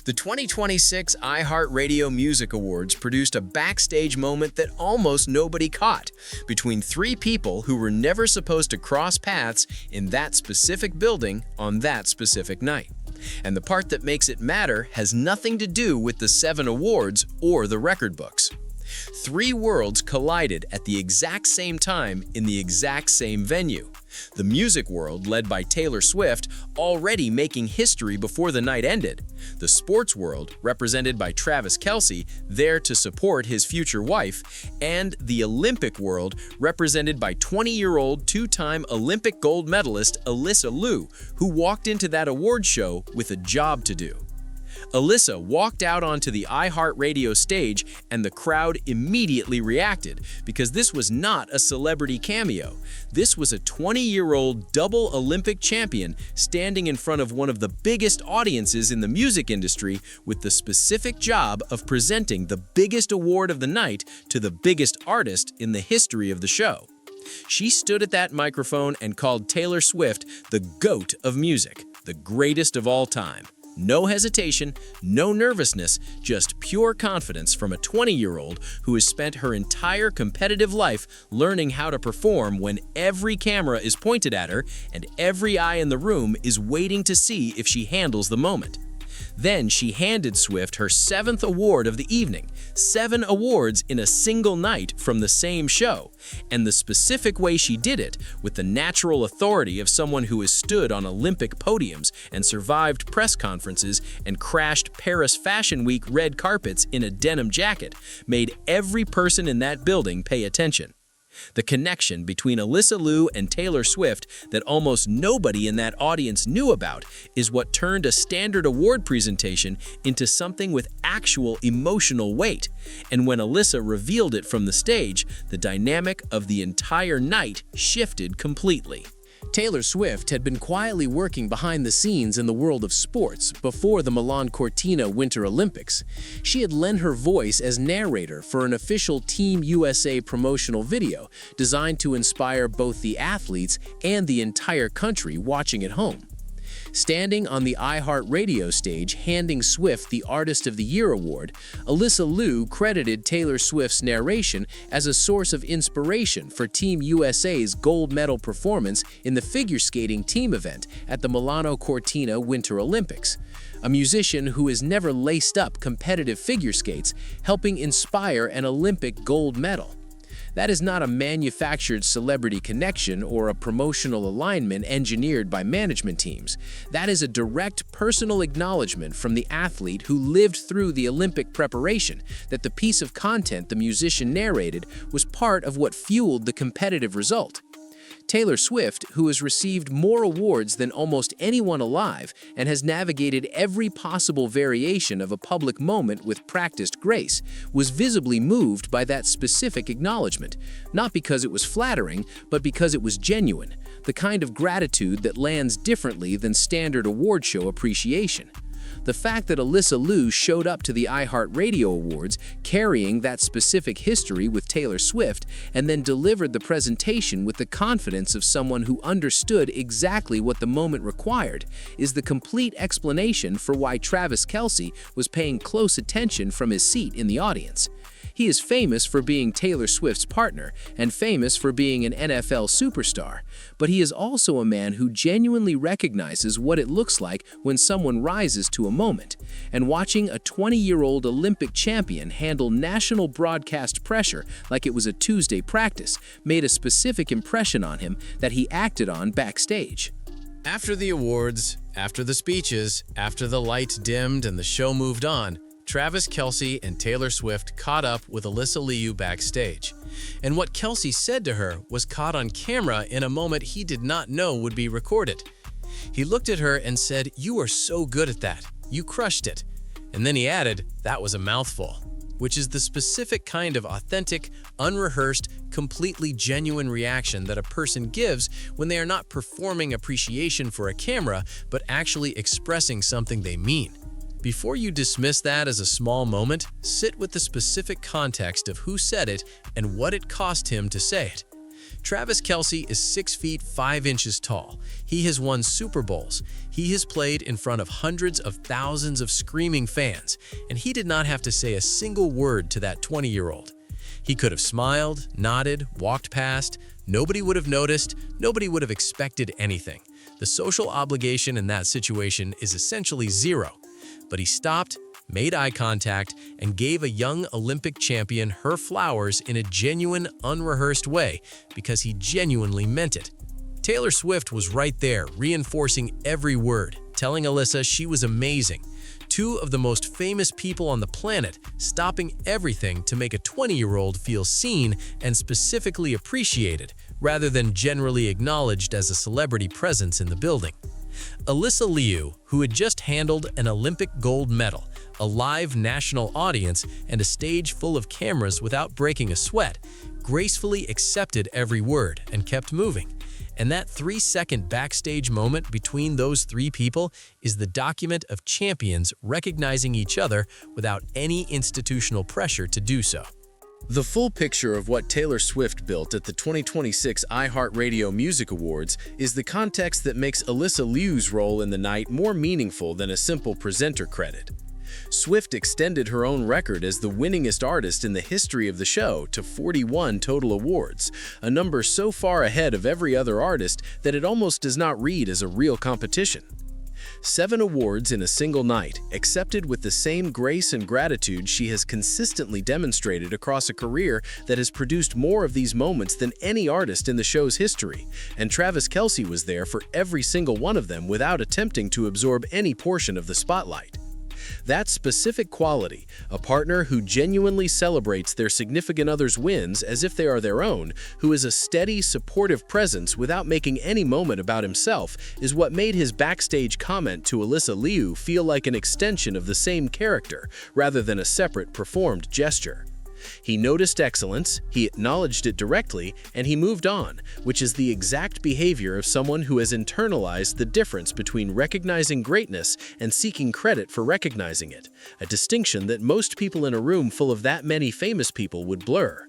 The 2026 iHeartRadio Music Awards produced a backstage moment that almost nobody caught between three people who were never supposed to cross paths in that specific building on that specific night. And the part that makes it matter has nothing to do with the 7 awards or the record books. Three worlds collided at the exact same time in the exact same venue. The music world, led by Taylor Swift, already making history before the night ended. The sports world, represented by Travis Kelce, there to support his future wife. And the Olympic world, represented by 20-year-old two-time Olympic gold medalist Alysa Liu, who walked into that award show with a job to do. Alysa walked out onto the iHeartRadio stage and the crowd immediately reacted because this was not a celebrity cameo. This was a 20-year-old double Olympic champion standing in front of one of the biggest audiences in the music industry with the specific job of presenting the biggest award of the night to the biggest artist in the history of the show. She stood at that microphone and called Taylor Swift the GOAT of music, the greatest of all time. No hesitation, no nervousness, just pure confidence from a 20-year-old who has spent her entire competitive life learning how to perform when every camera is pointed at her and every eye in the room is waiting to see if she handles the moment. Then she handed Swift her 7th award of the evening, 7 awards in a single night from the same show. And the specific way she did it, with the natural authority of someone who has stood on Olympic podiums and survived press conferences and crashed Paris Fashion Week red carpets in a denim jacket, made every person in that building pay attention. The connection between Alysa Liu and Taylor Swift that almost nobody in that audience knew about is what turned a standard award presentation into something with actual emotional weight. And when Alysa revealed it from the stage, the dynamic of the entire night shifted completely. Taylor Swift had been quietly working behind the scenes in the world of sports before the Milan Cortina Winter Olympics. She had lent her voice as narrator for an official Team USA promotional video designed to inspire both the athletes and the entire country watching at home. Standing on the iHeartRadio stage handing Swift the Artist of the Year award, Alysa Liu credited Taylor Swift's narration as a source of inspiration for Team USA's gold medal performance in the figure skating team event at the Milano Cortina Winter Olympics. A musician who has never laced up competitive figure skates, helping inspire an Olympic gold medal. That is not a manufactured celebrity connection or a promotional alignment engineered by management teams. That is a direct personal acknowledgement from the athlete who lived through the Olympic preparation that the piece of content the musician narrated was part of what fueled the competitive result. Taylor Swift, who has received more awards than almost anyone alive and has navigated every possible variation of a public moment with practiced grace, was visibly moved by that specific acknowledgement, not because it was flattering, but because it was genuine, the kind of gratitude that lands differently than standard award show appreciation. The fact that Alysa Liu showed up to the iHeartRadio Awards carrying that specific history with Taylor Swift and then delivered the presentation with the confidence of someone who understood exactly what the moment required is the complete explanation for why Travis Kelce was paying close attention from his seat in the audience. He is famous for being Taylor Swift's partner and famous for being an NFL superstar, but he is also a man who genuinely recognizes what it looks like when someone rises to a moment. And watching a 20-year-old Olympic champion handle national broadcast pressure like it was a Tuesday practice made a specific impression on him that he acted on backstage. After the awards, after the speeches, after the lights dimmed and the show moved on, Travis Kelce and Taylor Swift caught up with Alysa Liu backstage. And what Kelce said to her was caught on camera in a moment he did not know would be recorded. He looked at her and said, "You are so good at that. You crushed it." And then he added, "That was a mouthful," which is the specific kind of authentic, unrehearsed, completely genuine reaction that a person gives when they are not performing appreciation for a camera, but actually expressing something they mean. Before you dismiss that as a small moment, sit with the specific context of who said it and what it cost him to say it. Travis Kelce is 6 feet 5 inches tall. He has won Super Bowls. He has played in front of hundreds of thousands of screaming fans, and he did not have to say a single word to that 20-year-old. He could have smiled, nodded, walked past. Nobody would have noticed. Nobody would have expected anything. The social obligation in that situation is essentially zero. But he stopped, made eye contact, and gave a young Olympic champion her flowers in a genuine, unrehearsed way because he genuinely meant it. Taylor Swift was right there, reinforcing every word, telling Alysa she was amazing. Two of the most famous people on the planet, stopping everything to make a 20-year-old feel seen and specifically appreciated, rather than generally acknowledged as a celebrity presence in the building. Alysa Liu, who had just handled an Olympic gold medal, a live national audience, and a stage full of cameras without breaking a sweat, gracefully accepted every word and kept moving. And that 3-second backstage moment between those three people is the document of champions recognizing each other without any institutional pressure to do so. The full picture of what Taylor Swift built at the 2026 iHeartRadio Music Awards is the context that makes Alysa Liu's role in the night more meaningful than a simple presenter credit. Swift extended her own record as the winningest artist in the history of the show to 41 total awards, a number so far ahead of every other artist that it almost does not read as a real competition. 7 awards in a single night, accepted with the same grace and gratitude she has consistently demonstrated across a career that has produced more of these moments than any artist in the show's history, and Travis Kelce was there for every single one of them without attempting to absorb any portion of the spotlight. That specific quality, a partner who genuinely celebrates their significant other's wins as if they are their own, who is a steady, supportive presence without making any moment about himself, is what made his backstage comment to Alysa Liu feel like an extension of the same character, rather than a separate performed gesture. He noticed excellence, he acknowledged it directly, and he moved on, which is the exact behavior of someone who has internalized the difference between recognizing greatness and seeking credit for recognizing it, a distinction that most people in a room full of that many famous people would blur.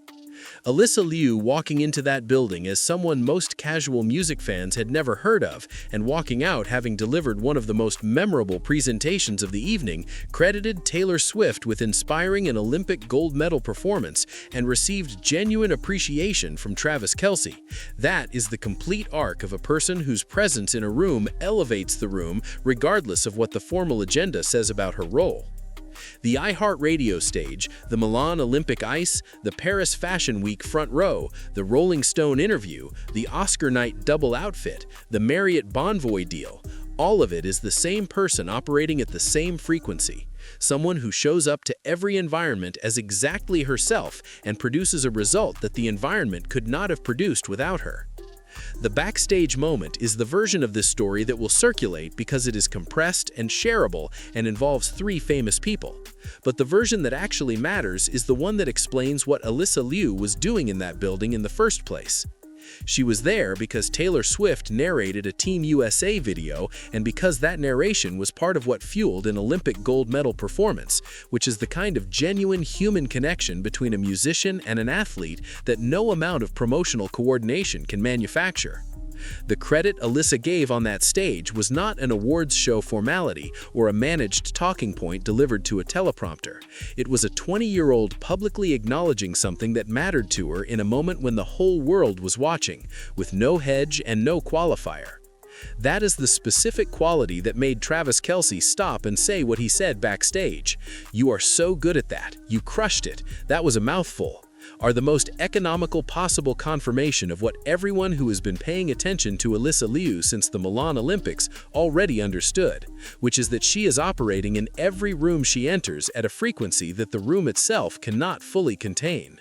Alysa Liu walking into that building as someone most casual music fans had never heard of, and walking out having delivered one of the most memorable presentations of the evening, credited Taylor Swift with inspiring an Olympic gold medal performance and received genuine appreciation from Travis Kelce. That is the complete arc of a person whose presence in a room elevates the room regardless of what the formal agenda says about her role. The iHeartRadio stage, the Milan Olympic ice, the Paris Fashion Week front row, the Rolling Stone interview, the Oscar night double outfit, the Marriott Bonvoy deal, all of it is the same person operating at the same frequency. Someone who shows up to every environment as exactly herself and produces a result that the environment could not have produced without her. The backstage moment is the version of this story that will circulate because it is compressed and shareable and involves 3 famous people. But the version that actually matters is the one that explains what Alysa Liu was doing in that building in the first place. She was there because Taylor Swift narrated a Team USA video, and because that narration was part of what fueled an Olympic gold medal performance, which is the kind of genuine human connection between a musician and an athlete that no amount of promotional coordination can manufacture. The credit Alysa gave on that stage was not an awards show formality or a managed talking point delivered to a teleprompter. It was a 20-year-old publicly acknowledging something that mattered to her in a moment when the whole world was watching, with no hedge and no qualifier. That is the specific quality that made Travis Kelce stop and say what he said backstage. "You are so good at that. You crushed it. That was a mouthful," are the most economical possible confirmation of what everyone who has been paying attention to Alysa Liu since the Milan Olympics already understood, which is that she is operating in every room she enters at a frequency that the room itself cannot fully contain.